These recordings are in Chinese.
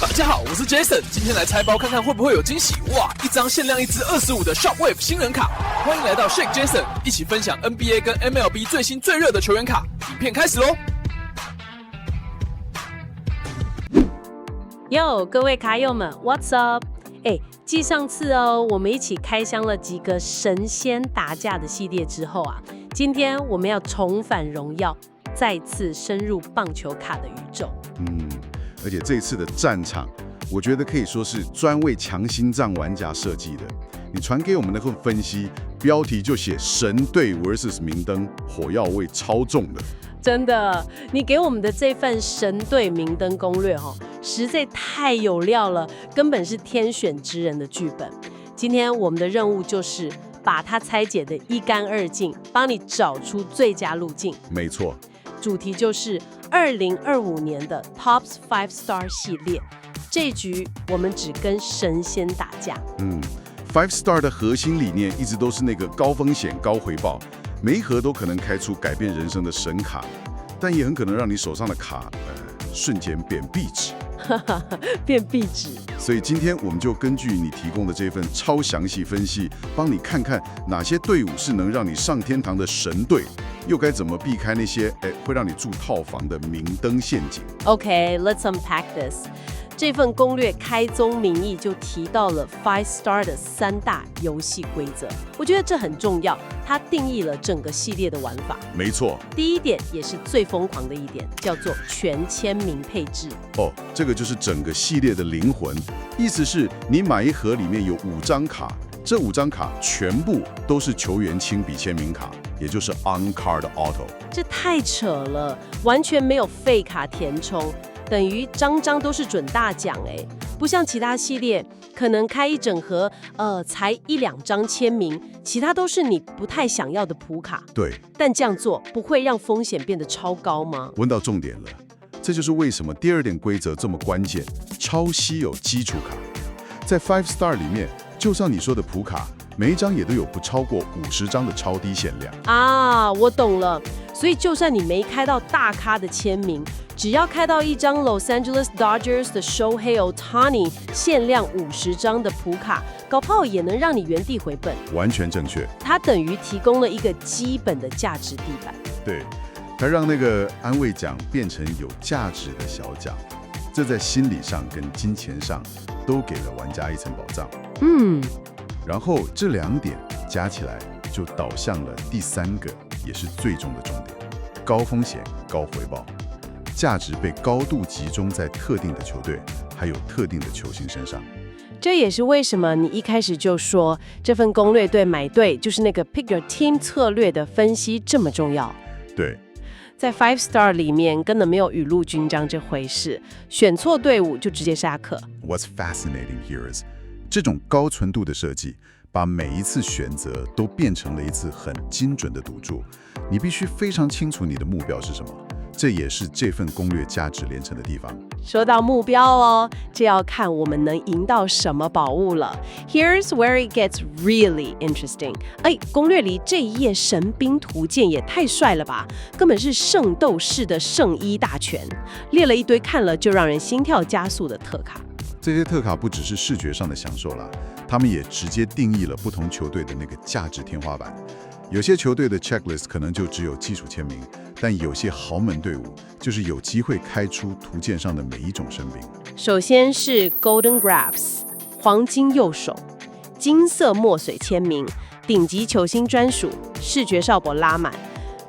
大家好，我是 Jason， 今天来拆包看看会不会有惊喜。哇，一张限量一支25的 Shockwave 新人卡，欢迎来到 Shake Jason， 一起分享 NBA 跟 MLB 最新最热的球员卡。影片开始咯。哟，各位卡友们 ，What's up？ 继上次我们一起开箱了几个神仙打架的系列之后啊，今天我们要重返荣耀，再次深入棒球卡的宇宙。而且这次的战场，我觉得可以说是专为强心脏玩家设计的。你传给我们那份分析，标题就写神队 vs 明灯，火药味超重的。真的，你给我们的这份神队明灯攻略实在太有料了，根本是天选之人的剧本。今天我们的任务就是把它拆解得一干二净，帮你找出最佳路径。没错，主题就是2025年的 Topps 5 Star 系列。这一局我们只跟神仙打架。5 Star 的核心理念一直都是那个高风险高回报，每一盒都可能开出改变人生的神卡，但也很可能让你手上的卡瞬间变壁纸。变壁纸。所以今天我们就根据你提供的这份超详细分析，帮你看看哪些队伍是能让你上天堂的神队，又该怎么避开那些会让你住套房的明灯陷阱。Okay, let's unpack this. 这份攻略开宗明义就提到了 5 Star 的3大游戏规则，我觉得这很重要，它定义了整个系列的玩法。没错，第一点也是最疯狂的一点，叫做全签名配置。这个就是整个系列的灵魂，意思是你买一盒里面有5张卡，这5张卡全部都是球员亲笔签名卡，也就是 On Card Auto。这太扯了，完全没有废卡填充。等于张张都是准大奖不像其他系列可能开一整盒才1-2张签名，其他都是你不太想要的普卡。对，但这样做不会让风险变得超高吗？问到重点了，这就是为什么第二点规则这么关键，超稀有基础卡。在5 Star 里面，就像你说的普卡，每一张也都有不超过50张的超低限量啊。我懂了，所以就算你没开到大咖的签名，只要开到一张 Los Angeles Dodgers 的 Shohei Ohtani 限量50张的普卡，搞不好也能让你原地回本。完全正确，它等于提供了一个基本的价值地板。对，它让那个安慰奖变成有价值的小奖，这在心理上跟金钱上都给了玩家一层保障。然后这2点加起来就导向了第3个，也是最终的重点：高风险高回报。价值被高度集中在特定的球队，还有特定的球星身上。这也是为什么你一开始就说这份攻略对买队，就是那个 Pick Your Team 策略的分析这么重要。对，在5 Star 里面根本没有雨露均沾这回事，选错队伍就直接下课。What's fascinating here is 这种高纯度的设计，把每一次选择都变成了一次很精准的赌注。你必须非常清楚你的目标是什么。这也是这份攻略价值连城的地方。说到目标这要看我们能赢到什么宝物了。Here's where it gets really interesting。攻略里这一页神兵图鉴也太帅了吧，根本是圣斗士的圣衣大全，列了一堆看了就让人心跳加速的特卡。这些特卡不只是视觉上的享受啦，他们也直接定义了不同球队的那个价值天花板。有些球队的 checklist 可能就只有基础签名，但有些豪门队伍就是有机会开出图鉴上的每一种神兵。首先是 Golden Grabs 黄金右手，金色墨水签名，顶级球星专属，视觉效果拉满。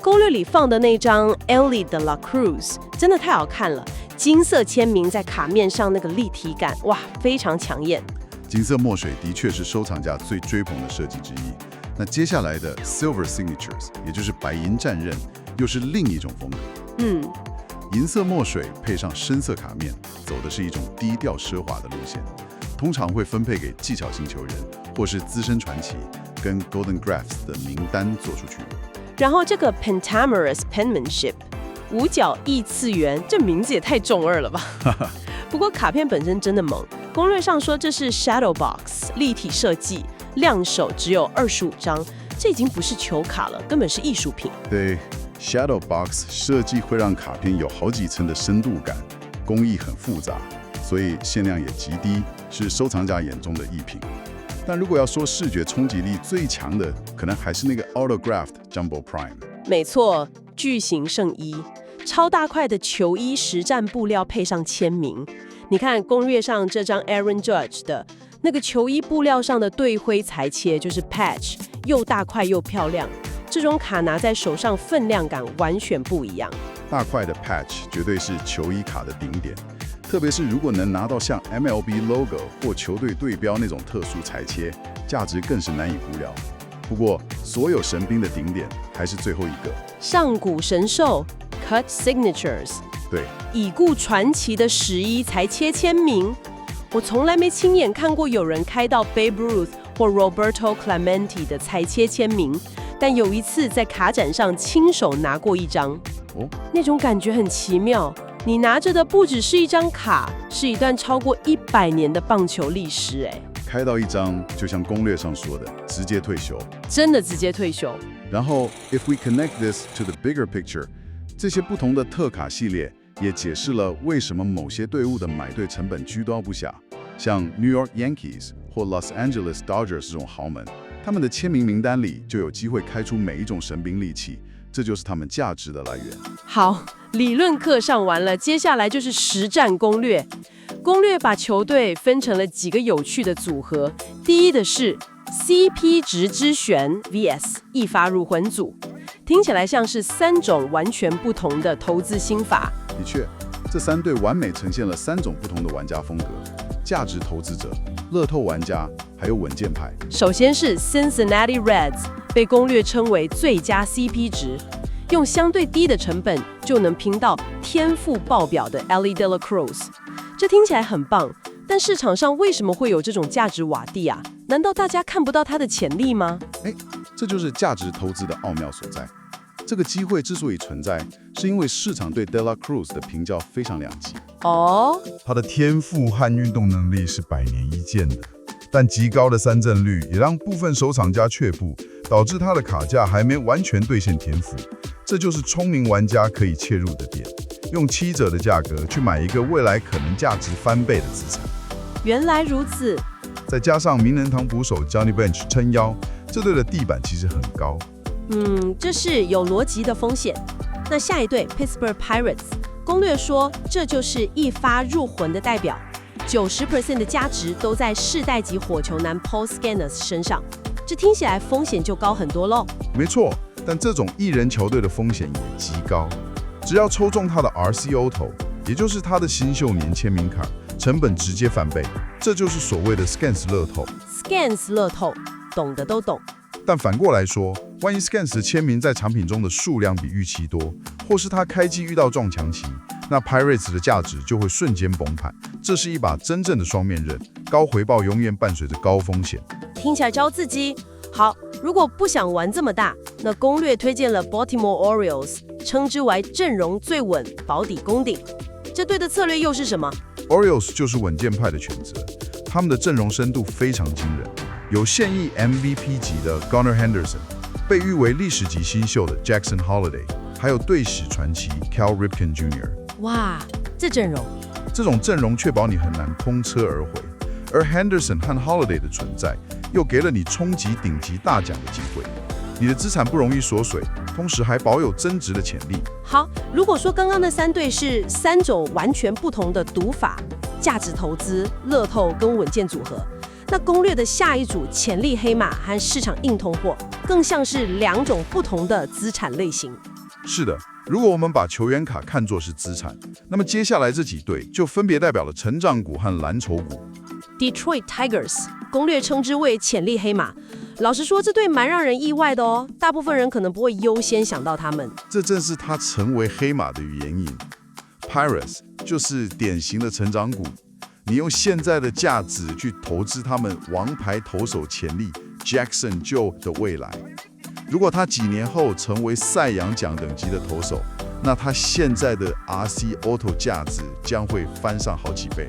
攻略里放的那张 Elly de la Cruz 真的太好看了，金色签名在卡面上那个立体感，哇，非常抢眼。金色墨水的确是收藏家最追捧的设计之一。那接下来的 Silver Signatures， 也就是白银战刃，又是另一种风格。银色墨水配上深色卡面，走的是一种低调奢华的路线，通常会分配给技巧型球员或是资深传奇，跟 Golden Grabs 的名单做出区别。然后这个 Pentamerous Penmanship 五角异次元，这名字也太中二了吧。不过卡片本身真的猛，攻略上说这是 Shadow Box 立体设计，亮手只有25张，这已经不是球卡了，根本是艺术品。对， Shadow Box 设计会让卡片有好几层的深度感，工艺很复杂，所以限量也极低，是收藏家眼中的艺品。但如果要说视觉冲击力最强的，可能还是那个 Autographed Jumbo Prime。没错，巨型圣衣，超大块的球衣实战布料配上签名。你看攻略上这张 Aaron Judge 的那个球衣布料上的对灰裁切就是 patch， 又大块又漂亮。这种卡拿在手上分量感完全不一样。大块的 patch 绝对是球衣卡的顶点，特别是如果能拿到像 MLB logo 或球队队标那种特殊裁切，价值更是难以估量。不过，所有神兵的顶点还是最后一个上古神兽 Cut Signatures， 对，已故传奇的11裁切签名。我从来没亲眼看过有人开到 Babe Ruth 或 Roberto Clemente 的裁切签名，但有一次在卡展上亲手拿过一张，那种感觉很奇妙。你拿着的不只是一张卡，是一段超过100年的棒球历史。开到一张，就像攻略上说的，直接退休，真的直接退休。然后 if we connect this to the bigger picture， 这些不同的特卡系列也解释了为什么某些队伍的买队成本居高不下，像 New York Yankees 或 Los Angeles Dodgers 这种豪门，他们的签名名单里就有机会开出每一种神兵利器，这就是他们价值的来源。好，理论课上完了，接下来就是实战攻略。攻略把球队分成了几个有趣的组合。第一的是 CP 值之选 vs 一发入魂组，听起来像是3种完全不同的投资心法。的确，这3队完美呈现了3种不同的玩家风格：价值投资者、乐透玩家，还有稳健派。首先是 Cincinnati Reds， 被攻略称为最佳 CP 值，用相对低的成本就能拼到天赋爆表的 Elly De La Cruz。这听起来很棒，但市场上为什么会有这种价值瓦地啊？难道大家看不到它的潜力吗？这就是价值投资的奥妙所在。这个机会之所以存在，是因为市场对 De La Cruz 的评价非常两极。他的天赋和运动能力是100年一见的，但极高的3振率也让部分收藏家却步，导致他的卡价还没完全兑现天赋。这就是聪明玩家可以切入的点，用7折的价格去买一个未来可能价值翻倍的资产。原来如此，再加上名人堂捕手 Johnny Bench 撑腰，这队的地板其实很高。这是有逻辑的风险。那下一队 Pittsburgh Pirates， 攻略说这就是一发入魂的代表，90% 的价值都在世代级火球男 Paul Skenes 身上，这听起来风险就高很多咯。没错，但这种艺人球队的风险也极高，只要抽中他的 RC Auto， 也就是他的新秀年签名卡，成本直接翻倍，这就是所谓的 Skenes 乐透。Skenes 乐透，懂的都懂。但反过来说，万一 Skenes 的签名在产品中的数量比预期多，或是他开季遇到撞墙期，那 Pirates 的价值就会瞬间崩盘。这是一把真正的双面刃，高回报永远伴随着高风险。听起来招刺激。好，如果不想玩这么大，那攻略推荐了 Baltimore Orioles， 称之为阵容最稳、保底攻顶。这队的策略又是什么？ Orioles 就是稳健派的选择，他们的阵容深度非常惊人，有现役 MVP 级的 Gunnar Henderson， 被誉为历史级新秀的 Jackson Holiday， 还有队史传奇 Cal Ripken Jr. 哇，这阵容确保你很难空车而回，而 Henderson 和 Holiday 的存在又给了你冲击顶级大奖的机会，你的资产不容易缩水，同时还保有增值的潜力。好，如果说刚刚的3队是3种完全不同的赌法，价值投资、乐透跟稳健组合，那攻略的下一组潜力黑马和市场硬通货，更像是2种不同的资产类型。是的，如果我们把球员卡看作是资产，那么接下来这几队就分别代表了成长股和蓝筹股。Detroit Tigers， 攻略称之为潜力黑马。老实说，这队蛮让人意外的哦，大部分人可能不会优先想到他们。这正是他成为黑马的原因。Pirates 就是典型的成长股，你用现在的价值去投资他们王牌投手潜力 Jackson Joe 的未来。如果他几年后成为赛扬奖等级的投手，那他现在的 RC Auto 价值将会翻上好几倍。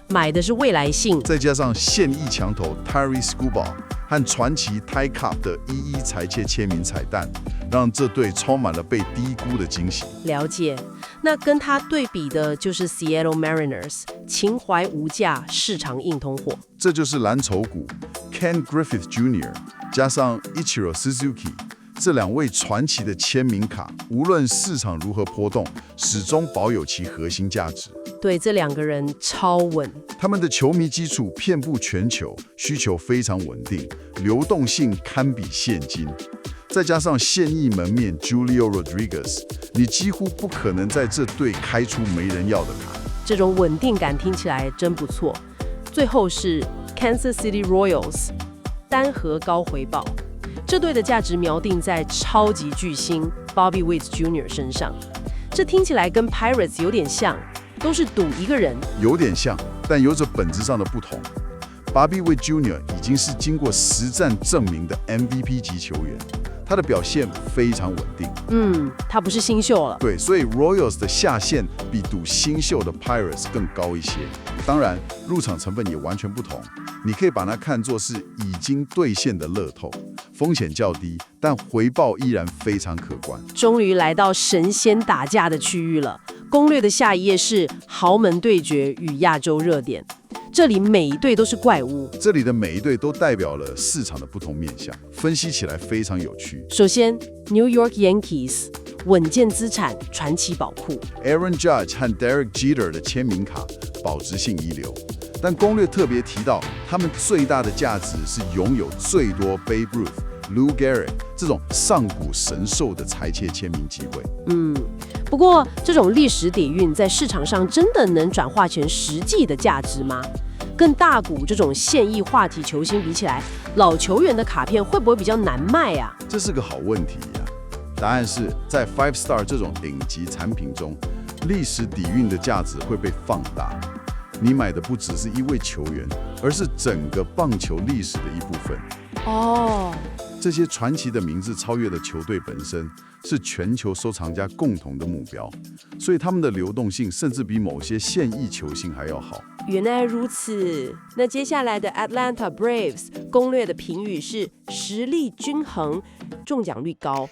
买的是未来性，再加上现役强投 Tyree Skubal 和传奇 Ty Cobb 的一裁切签名彩蛋，让这队充满了被低估的惊喜。了解。那跟他对比的就是 Seattle Mariners， 情怀无价，市场硬通货。这就是蓝筹股 Ken Griffey Jr. 加上 Ichiro Suzuki 这两位传奇的签名卡，无论市场如何波动，始终保有其核心价值。对，这两个人超稳。他们的球迷基础遍布全球，需求非常稳定，流动性堪比现金。再加上现役门面 Julio Rodriguez， 你几乎不可能在这队开出没人要的卡。这种稳定感听起来真不错。最后是 Kansas City Royals， 单核高回报。这队的价值锚定在超级巨星 Bobby Witt Jr. 身上。这听起来跟 Pirates 有点像，都是赌一个人。有点像，但有着本质上的不同。Bobby Witt Jr. 已经是经过实战证明的 MVP 级球员，他的表现非常稳定。他不是新秀了。对，所以 Royals 的下限比赌新秀的 Pirates 更高一些。当然，入场成本也完全不同。你可以把它看作是已经兑现的乐透，风险较低，但回报依然非常可观。终于来到神仙打架的区域了。攻略的下一页是豪门对决与亚洲热点。这里每一队都是怪物，这里的每一队都代表了市场的不同面向，分析起来非常有趣。首先 New York Yankees 稳健资产，传奇宝库 Aaron Judge 和 Derek Jeter 的签名卡保值性一流，但攻略特别提到，他们最大的价值是拥有最多 Babe Ruth、Lou Gehrig 这种上古神兽的裁切签名机会。不过这种历史底蕴在市场上真的能转化成实际的价值吗？跟大股这种现役话题球星比起来，老球员的卡片会不会比较难卖啊？这是个好问题呀。答案是在 Five Star 这种顶级产品中，历史底蕴的价值会被放大。你买的不只是一位球员，而是整个棒球历史的一部分。这些传奇的名字超越了球队本身，是全球收藏家共同的目标，所以他们的流动性甚至比某些现役球星还要好。原来如此。那接下来的 Atlanta Braves 攻略的评语是实力均衡，中奖率高。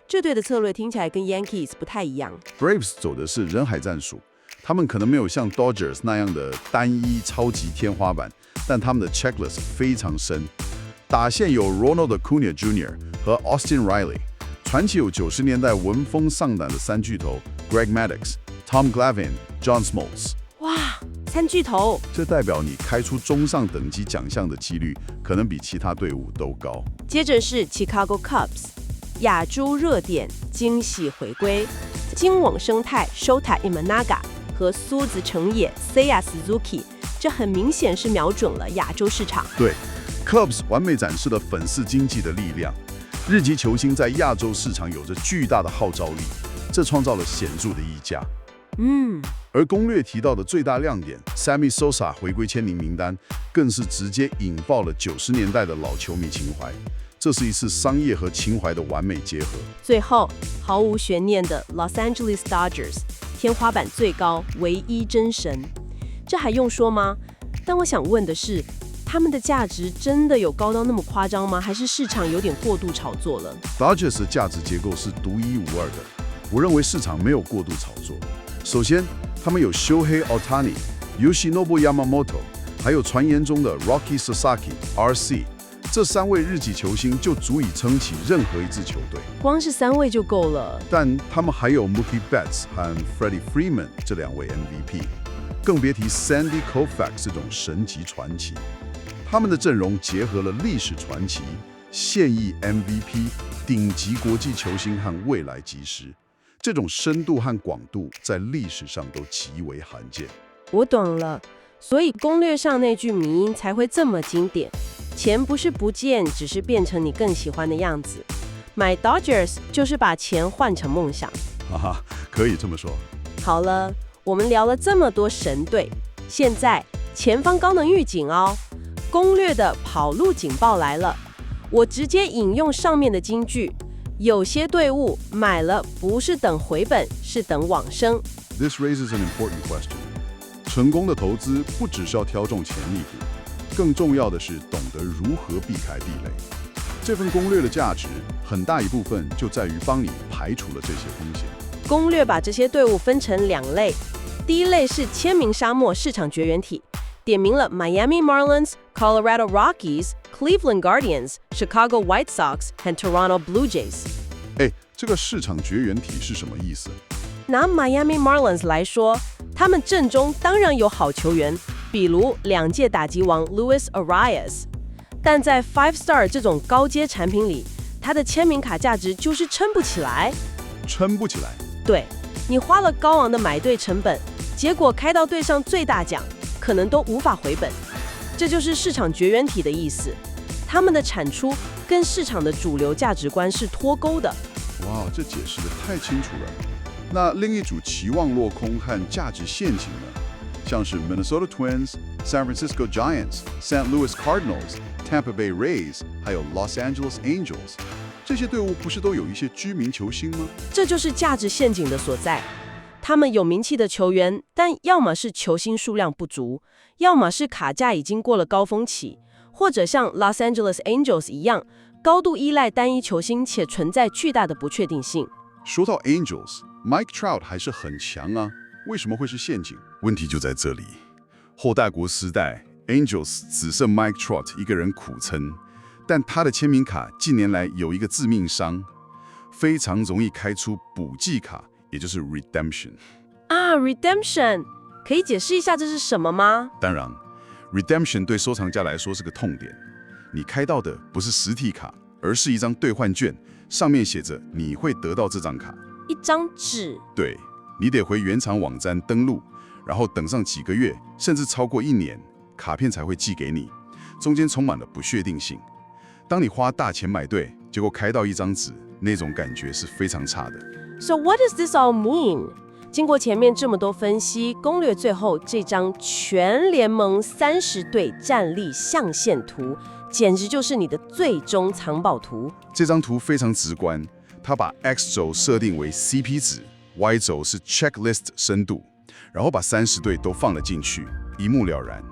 这队的策略听起来跟 Yankees 不太一样。Braves 走的是人海战术，他们可能没有像 Dodgers 那样的单一超级天花板，但他们的 checklist 非常深。打线有 Ronald Acuna Jr. 和 Austin Riley， 传奇有90年代闻风丧胆的三巨头 Greg Maddux、Tom Glavine、John Smoltz。哇，三巨头！这代表你开出中上等级奖项的几率，可能比其他队伍都高。接着是 Chicago Cubs， 亚洲热点惊喜回归，金网生态 Shota Imanaga 和苏子成也 Seiya Suzuki， 这很明显是瞄准了亚洲市场。对。Cubs 完美展示了粉丝经济的力量，日籍球星在亚洲市场有着巨大的号召力，这创造了显著的溢价。而攻略提到的最大亮点 Sammy Sosa 回归签名名单，更是直接引爆了90年代的老球迷情怀。这是一次商业和情怀的完美结合。最后，毫无悬念的 Los Angeles Dodgers， 天花板最高，唯一真神。这还用说吗？但我想问的是，他们的价值真的有高到那么夸张吗？还是市场有点过度炒作了？ Dodgers 的价值结构是独一无二的，我认为市场没有过度炒作。首先，他们有 Shohei Ohtani、Yoshinobu Yamamoto， 还有传言中的 Rocky Sasaki、RC， 这3位日籍球星就足以撑起任何一支球队。光是3位就够了。但他们还有 Mookie Betts 和 Freddie Freeman 这2位 MVP， 更别提 Sandy Koufax 这种神级传奇。他们的阵容结合了历史传奇、现役 MVP、顶级国际球星和未来基石，这种深度和广度在历史上都极为罕见。我懂了，所以攻略上那句迷因才会这么经典：钱不是不见，只是变成你更喜欢的样子。买 Dodgers 就是把钱换成梦想。哈哈，可以这么说。好了，我们聊了这么多神队，现在前方高能预警哦！攻略的跑路警报来了，我直接引用上面的金句：有些队伍买了不是等回本，是等往生。 This raises an important question. 成功的投资不只是要挑中潜力股，更重要的是懂得如何避开地雷。这份攻略的价值很大一部分就在于帮你排除了这些风险。攻略把这些队伍分成2类，第一类是签名沙漠市场绝缘体，点名了 Miami Marlins、Colorado Rockies、Cleveland Guardians、Chicago White Sox 和 Toronto Blue Jays。这个市场绝缘体是什么意思？拿 Miami Marlins 来说，他们阵中当然有好球员，比如2届打击王 Luis Arias， 但在 Five Star 这种高阶产品里，他的签名卡价值就是撑不起来。撑不起来。对，你花了高昂的买队成本，结果开到队上最大奖，可能都无法回本。这就是市场绝缘体的意思，他们的产出跟市场的主流价值观是脱钩的。哇，这解释得太清楚了。那另一组期望落空和价值陷阱呢？像是 Minnesota Twins、San Francisco Giants、St. Louis Cardinals、Tampa Bay Rays， 还有 Los Angeles Angels， 这些队伍不是都有一些知名球星吗？这就是价值陷阱的所在。他们有名气的球员，但要么是球星数量不足，要么是卡价已经过了高峰期，或者像 Los Angeles Angels 一样，高度依赖单一球星且存在巨大的不确定性。说到 Angels，Mike Trout 还是很强啊，为什么会是陷阱？问题就在这里。后大国时代 ，Angels 只剩 Mike Trout 一个人苦撑，但他的签名卡近年来有一个致命伤，非常容易开出补季卡，也就是 Redemption。Redemption， 可以解释一下这是什么吗？当然 ，Redemption 对收藏家来说是个痛点。你开到的不是实体卡，而是一张兑换券，上面写着你会得到这张卡。一张纸。对，你得回原厂网站登录，然后等上几个月，甚至超过1年，卡片才会寄给你，中间充满了不确定性。当你花大钱买对，结果开到一张纸，那种感觉是非常差的。So what does this all mean？ 经过前面这么多分析攻略，最后这张全联盟30队战力象限图，简直就是你的最终藏宝图。这张图非常直观，它把 X 轴设定为 CP 值，Y 轴是 checklist 深度，然后把30队都放了进去，一目了然。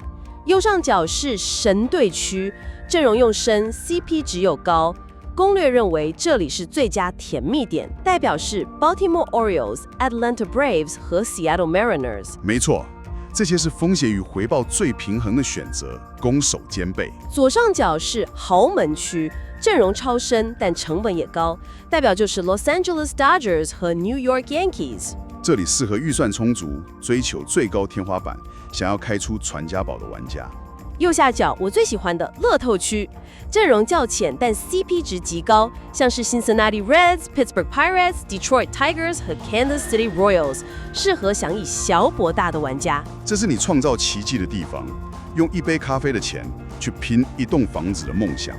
右上角是神队区，阵容又深 ，CP 值又高。攻略认为这里是最佳甜蜜点，代表是 Baltimore Orioles、Atlanta Braves 和 Seattle Mariners。没错，这些是风险与回报最平衡的选择，攻守兼备。左上角是豪门区，阵容超深，但成本也高，代表就是 Los Angeles Dodgers 和 New York Yankees。这里适合预算充足、追求最高天花板、想要开出传家宝的玩家。右下角我最喜欢的乐透区，阵容较浅但 CP 值极高，像是 Cincinnati Reds、Pittsburgh Pirates、Detroit Tigers 和 Kansas City Royals， 适合想以小博大的玩家。这是你创造奇迹的地方，用一杯咖啡的钱去拼一栋房子的梦想。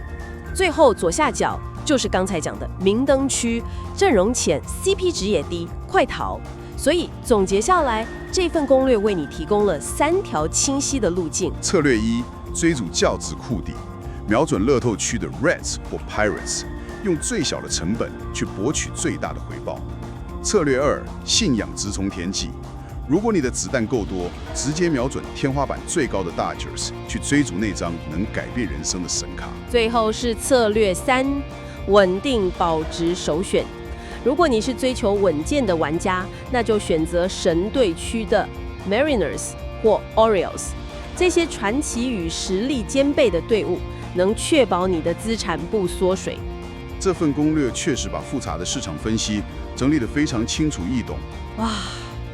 最后左下角就是刚才讲的明灯区，阵容浅 CP 值也低，快逃。所以总结下来，这份攻略为你提供了3条清晰的路径。策略1：追逐教子库底，瞄准乐透区的 Reds 或 Pirates， 用最小的成本去博取最大的回报。策略2：信仰直冲天际，如果你的子弹够多，直接瞄准天花板最高的 Dodgers， 去追逐那张能改变人生的神卡。最后是策略3：稳定保值首选。如果你是追求稳健的玩家，那就选择神队区的 Mariners 或 Orioles， 这些传奇与实力兼备的队伍，能确保你的资产不缩水。这份攻略确实把复杂的市场分析整理得非常清楚易懂。哇，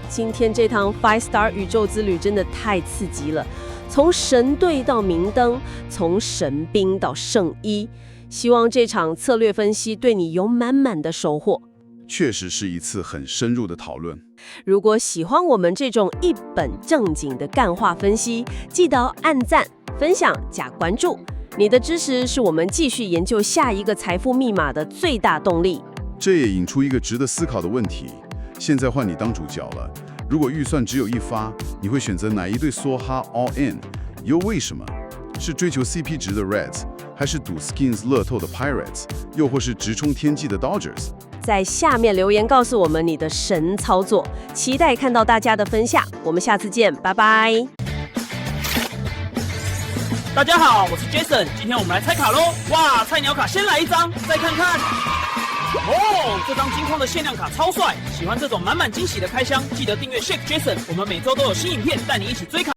今天这趟 Five Star 宇宙之旅真的太刺激了，从神队到明灯，从神兵到圣衣，希望这场策略分析对你有满满的收获。确实是一次很深入的讨论。如果喜欢我们这种一本正经的干话分析，记得按赞、分享、加关注。你的支持是我们继续研究下一个财富密码的最大动力。这也引出一个值得思考的问题：现在换你当主角了。如果预算只有一发，你会选择哪一队梭哈 all in？ 又为什么？是追求 CP 值的 Reds， 还是赌 Skins 乐透的 Pirates， 又或是直冲天际的 Dodgers？在下面留言告诉我们你的神操作，期待看到大家的分享。我们下次见，拜拜。大家好，我是 Jason， 今天我们来拆卡咯。哇，菜鸟卡先来一张，再看看。哦，这张金矿的限量卡超帅！喜欢这种满满惊喜的开箱，记得订阅 Shake Jason， 我们每周都有新影片带你一起追卡。